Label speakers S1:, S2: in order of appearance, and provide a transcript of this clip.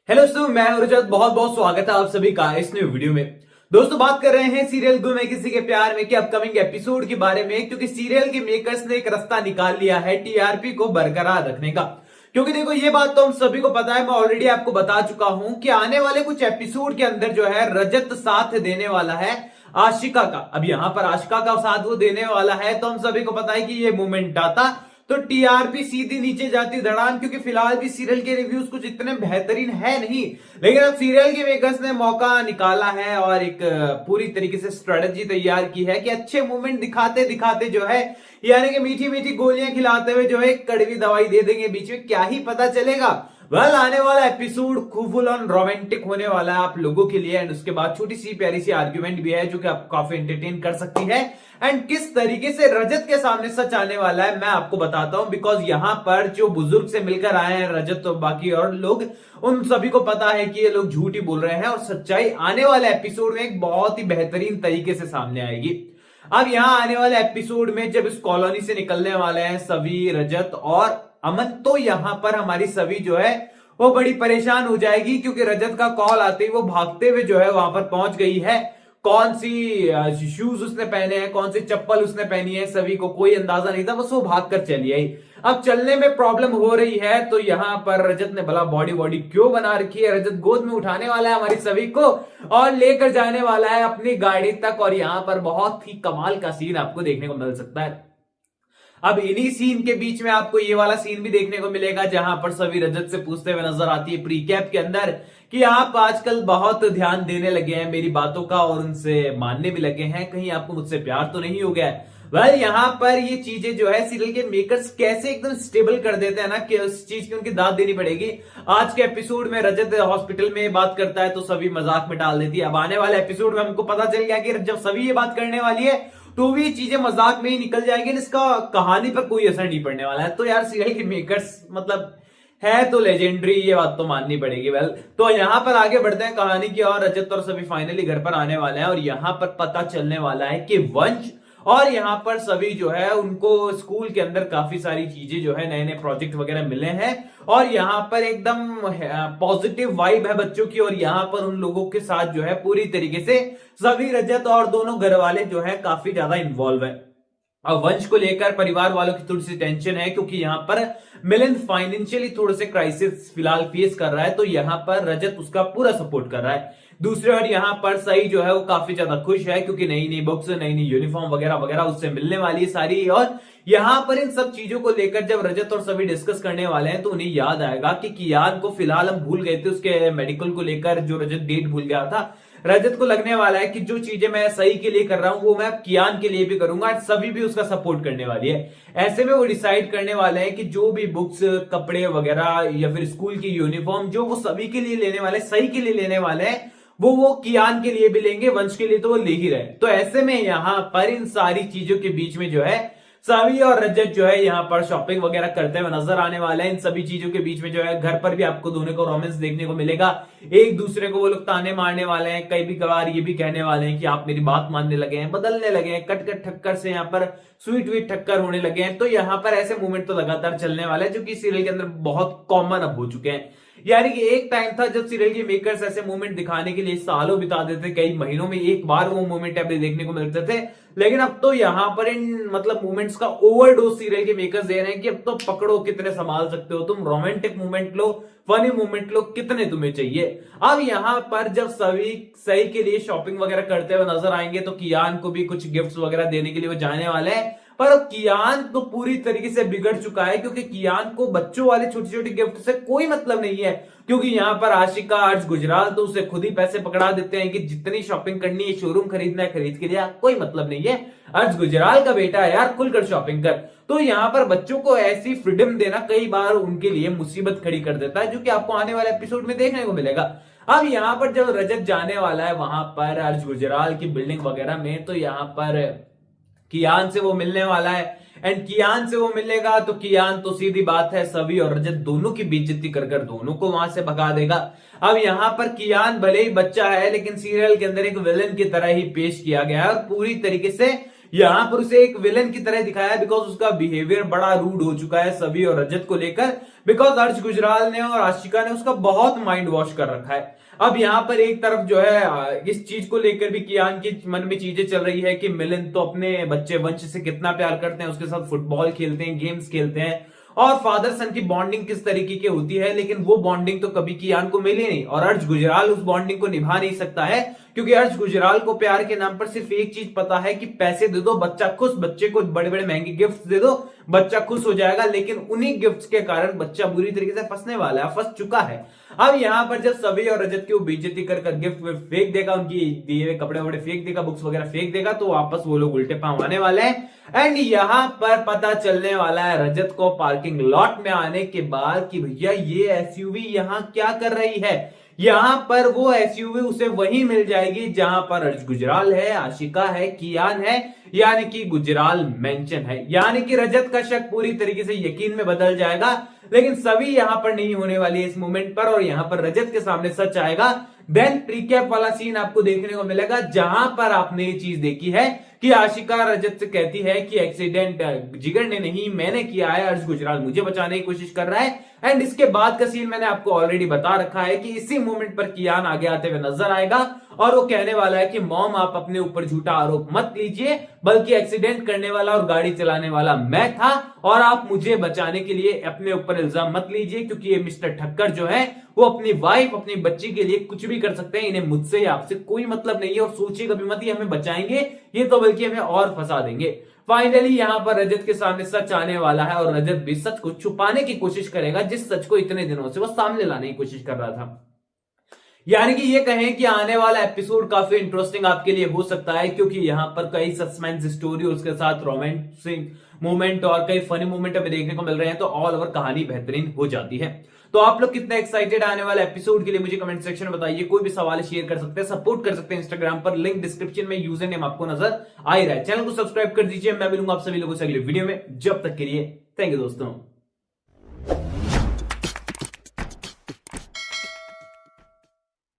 S1: Hello दोस्तों, मैं हूं रजत। बहुत बहुत स्वागत है आप सभी का इस न्यू वीडियो में। दोस्तों, बात कर रहे हैं सीरियल गुम है किसी के प्यार में के अपकमिंग एपिसोड के बारे में, क्योंकि सीरियल के मेकर्स ने एक रास्ता निकाल लिया है टीआरपी को बरकरार रखने का। क्योंकि देखो, ये बात तो हम सभी को पता है, मैं ऑलरेडी आपको बता चुका हूं कि आने वाले कुछ एपिसोड के अंदर जो है रजत साथ देने वाला है आशिका का। अब यहां पर आशिका का साथ वो देने वाला है, तो हम सभी को पता है कि ये मोमेंट आता तो टीआरपी सीधी नीचे जाती धड़ाम, क्योंकि फिलहाल भी सीरियल के रिव्यूज कुछ इतने बेहतरीन है नहीं। लेकिन अब सीरियल के मेकर्स ने मौका निकाला है और एक पूरी तरीके से स्ट्रेटजी तैयार की है कि अच्छे मूवमेंट दिखाते दिखाते जो है, यानी कि मीठी मीठी गोलियां खिलाते हुए जो है कड़वी दवाई दे देंगे बीच में, क्या ही पता चलेगा। वेल, आने वाला एपिसोड खूब फुल ऑन रोमांटिक होने वाला है आप लोगों के लिए। एंड उसके बाद छोटी सी प्यारी सी आर्ग्यूमेंट भी है जो कि आपको काफी एंटरटेन कर सकती है। एंड किस तरीके से रजत के सामने सच आने वाला है मैं आपको बताता हूं, बिकॉज यहां पर जो बुजुर्ग से मिलकर आए हैं रजत और बाकी और लोग, उन सभी को पता है कि ये लोग झूठ ही बोल रहे हैं और सच्चाई आने वाले एपिसोड में एक बहुत ही बेहतरीन तरीके से सामने आएगी। अब यहां आने वाले एपिसोड में जब इस कॉलोनी से निकलने वाले हैं सभी, रजत और अमन, तो यहां पर हमारी सभी जो है वो बड़ी परेशान हो जाएगी, क्योंकि रजत का कॉल आते ही वो भागते हुए जो है वहां पर पहुंच गई है। कौन सी शूज उसने पहने हैं, कौन सी चप्पल उसने पहनी है, सभी को कोई अंदाजा नहीं था, बस वो भागकर चली आई। अब चलने में प्रॉब्लम हो रही है, तो यहां पर रजत ने भला बॉडी बॉडी क्यों बना रखी है। रजत गोद में उठाने वाला है हमारी सभी को और लेकर जाने वाला है अपनी गाड़ी तक, और यहां पर बहुत ही कमाल का सीन आपको देखने को मिल सकता है। अब इन्हीं सीन के बीच में आपको ये वाला सीन भी देखने को मिलेगा जहां पर सभी रजत से पूछते हुए नजर आती है प्री कैप के अंदर कि आप आजकल बहुत ध्यान देने लगे हैं मेरी बातों का और उनसे मानने भी लगे हैं, कहीं आपको मुझसे प्यार तो नहीं हो गया है। वेल, यहां पर ये चीजें जो है सीरियल के मेकर्स कैसे एकदम स्टेबल कर देते हैं ना कि उस चीज की उनकी दाद देनी पड़ेगी। आज के एपिसोड में रजत हॉस्पिटल में बात करता है तो सभी मजाक में डाल देती है। अब आने वाले एपिसोड में हमको पता चल गया कि जब सभी ये बात करने वाली है तो भी चीजें मजाक में ही निकल जाएगी, इसका कहानी पर कोई असर नहीं पड़ने वाला है। तो यार, सीरियल के मेकर्स मतलब है तो लेजेंडरी, ये बात तो माननी पड़ेगी। वेल, तो यहां पर आगे बढ़ते हैं कहानी की और रजत और सभी फाइनली घर पर आने वाले हैं और यहां पर पता चलने वाला है कि वंश और यहां पर सभी जो है उनको स्कूल के अंदर काफी सारी चीजें जो है नए नए प्रोजेक्ट वगैरह मिले हैं और यहां पर एकदम पॉजिटिव वाइब है बच्चों की, और यहां पर उन लोगों के साथ जो है पूरी तरीके से सभी, रजत और दोनों घर वाले जो है काफी ज्यादा इन्वॉल्व है। अब वंश को लेकर परिवार वालों की थोड़ी सी टेंशन है, क्योंकि यहां पर मिलिंद फाइनेंशियली थोड़े से क्राइसिस फिलहाल फेस कर रहा है, तो यहां पर रजत उसका पूरा सपोर्ट कर रहा है। दूसरी ओर यहां पर सही जो है वो काफी ज्यादा खुश है, क्योंकि नई नई बुक्स, नई नई यूनिफॉर्म वगैरह वगैरह उससे मिलने वाली है सारी। और यहां पर इन सब चीजों को लेकर जब रजत और सभी डिस्कस करने वाले हैं तो उन्हें याद आएगा कि कियान को फिलहाल हम भूल गए थे, उसके मेडिकल को लेकर जो रजत डेट भूल गया था। रजत को लगने वाला है कि जो चीजें मैं सही के लिए कर रहा हूं वो मैं कियान के लिए भी करूंगा, सभी भी उसका सपोर्ट करने वाली है। ऐसे में वो डिसाइड करने वाले हैं कि जो भी बुक्स, कपड़े वगैरह या फिर स्कूल की यूनिफॉर्म जो वो सभी के लिए लेने वाले, सही के लिए लेने वाले हैं, वो कियान के लिए भी लेंगे, वंश के लिए तो वो ले ही रहे। तो ऐसे में यहां पर इन सारी चीजों के बीच में जो है सभी और रजत जो है यहां पर शॉपिंग वगैरह करते हुए नजर आने वाले हैं। इन सभी चीजों के बीच में जो है घर पर भी आपको दोनों को रोमांस देखने को मिलेगा। एक दूसरे को वो लोग ताने मारने वाले हैं, कई भी कभार ये भी कहने वाले हैं कि आप मेरी बात मानने लगे हैं, बदलने लगे हैं, कट कट ठक्कर से यहाँ पर स्वीट वीट ठक्कर होने लगे हैं। तो यहाँ पर ऐसे मूवमेंट तो लगातार चलने वाले हैं जो कि सीरियल के अंदर बहुत कॉमन अब हो चुके हैं। यानी कि एक टाइम था जब सीरियल के मेकर्स ऐसे मूवमेंट दिखाने के लिए सालों बिता देते, कई महीनों में एक बार वो मूवमेंट अभी देखने को मिलते थे। लेकिन अब तो यहां पर इन मतलब मूवमेंट्स का ओवरडोज सीरियल के मेकर्स दे रहे हैं कि अब तो पकड़ो, कितने संभाल सकते हो तुम, रोमांटिक मूवमेंट लो, फनी मूवमेंट लो, कितने तुम्हें चाहिए। अब यहां पर जब सभी सही के लिए शॉपिंग वगैरह करते हुए नजर आएंगे तो कियान को भी कुछ गिफ्ट्स वगैरह देने के लिए वो जाने वाले हैं। पर कियान तो पूरी तरीके से बिगड़ चुका है, क्योंकि कियान को बच्चों वाले छोटी छोटी गिफ्ट से कोई मतलब नहीं है, क्योंकि यहां पर आशिका, अर्ज गुजराल तो उसे खुद ही पैसे पकड़ा देते हैं कि जितनी शॉपिंग करनी है, शोरूम खरीदना है, खरीद के लिए, कोई मतलब नहीं है, अर्ज गुजराल का बेटा है यार, खुलकर शॉपिंग कर। तो यहां पर बच्चों को ऐसी फ्रीडम देना कई बार उनके लिए मुसीबत खड़ी कर देता है, जो कि आपको आने वाले एपिसोड में देखने को मिलेगा। अब यहां पर जब रजत जाने वाला है वहां पर अर्ज गुजराल की बिल्डिंग वगैरह में, तो यहां पर कियान से वो मिलने वाला है। एंड कियान से वो मिलेगा तो कियान तो सीधी बात है सभी और रजत दोनों की बेइज्जती कर कर दोनों को वहां से भगा देगा। अब यहां पर कियान भले ही बच्चा है, लेकिन सीरियल के अंदर एक विलन की तरह ही पेश किया गया है और पूरी तरीके से यहाँ पर उसे एक विलन की तरह दिखाया है, बिकॉज उसका बिहेवियर बड़ा रूड हो चुका है सभी और रजत को लेकर, बिकॉज अर्श गुजराल ने और आशिका ने उसका बहुत माइंड वॉश कर रखा है। अब यहाँ पर एक तरफ जो है इस चीज को लेकर भी कियान के मन में चीजें चल रही है कि मिलिंद तो अपने बच्चे वंश से कितना प्यार करते हैं, उसके साथ फुटबॉल खेलते हैं, गेम्स खेलते हैं, और फादर सन की बॉन्डिंग किस तरीके की होती है, लेकिन वो बॉन्डिंग तो कभी कियान को मिली नहीं, और अर्श गुजराल उस बॉन्डिंग को निभा नहीं सकता है, क्योंकि अर्श गुजराल को प्यार के नाम पर सिर्फ एक चीज पता है कि पैसे दे दो, बच्चा खुश, बच्चे को बड़े बड़े महंगे गिफ्ट दे दो, बच्चा खुश हो जाएगा। लेकिन उन्हीं गिफ्ट्स के कारण बच्चा बुरी तरीके से फंसने वाला है, फंस चुका है। अब यहाँ पर जब सभी और रजत की वो बेइज्जती कर गिफ्ट फेंक देगा, उनकी दिए हुए कपड़े वपड़े फेंक देगा, बुक्स वगैरह फेंक देगा, तो वापस वो लोग उल्टे पांव आने वाले हैं। एंड यहाँ पर पता चलने वाला है रजत को पार्किंग लॉट में आने के बाद कि भैया ये एसयूवी यहाँ क्या कर रही है। यहां पर वो एसयूवी उसे वहीं मिल जाएगी जहां पर अर्श गुजराल है, आशिका है, कियान है, यानी कि गुजराल मेंशन है। यानी कि रजत का शक पूरी तरीके से यकीन में बदल जाएगा, लेकिन सभी यहां पर नहीं होने वाली है इस मोमेंट पर, और यहां पर रजत के सामने सच आएगा। देन प्रीकैप वाला सीन आपको देखने को मिलेगा, जहां पर आपने ये चीज देखी है कि आशिका रजत से कहती है कि एक्सीडेंट जिगर ने नहीं, मैंने किया है, अर्श गुजराल मुझे बचाने की कोशिश कर रहा है। एंड इसके बाद का सीन मैंने आपको ऑलरेडी बता रखा है कि इसी मोमेंट पर कियान आगे आते हुए नजर आएगा, और वो कहने वाला है कि मॉम आप अपने ऊपर झूठा आरोप मत लीजिए, बल्कि एक्सीडेंट करने वाला और गाड़ी चलाने वाला मैं था, और आप मुझे बचाने के लिए अपने ऊपर इल्जाम मत लीजिए, क्योंकि ये मिस्टर ठक्कर जो है वो अपनी वाइफ, अपनी बच्ची के लिए कुछ भी कर सकते हैं, इन्हें मुझसे या आपसे कोई मतलब नहीं है, और सोचिए कभी मत ये हमें बचाएंगे, ये तो बल्कि हमें और फंसा देंगे। फाइनली यहां पर रजत के सामने सच आने वाला है, और रजत भी सच को छुपाने की कोशिश करेगा, जिस सच को इतने दिनों से वो सामने लाने की कोशिश कर रहा था। यानी कि ये कहें कि आने वाला एपिसोड काफी इंटरेस्टिंग आपके लिए हो सकता है, क्योंकि यहां पर कई सस्पेंस स्टोरी, उसके साथ रोमांटिक मोमेंट और कई फनी मोमेंट हमें देखने को मिल रहे हैं, तो ऑल ओवर कहानी बेहतरीन हो जाती है। तो आप लोग कितना एक्साइटेड आने वाले एपिसोड के लिए मुझे कमेंट सेक्शन में बताइए। कोई भी सवाल शेयर कर सकते हैं, सपोर्ट कर सकते हैं इंस्टाग्राम पर, लिंक डिस्क्रिप्शन में, यूजर नेम आपको नजर आ ही रहा है। चैनल को सब्सक्राइब कर दीजिए। मैं मिलूंगा आप सभी लोगों से अगले वीडियो में, जब तक के लिए थैंक यू दोस्तों।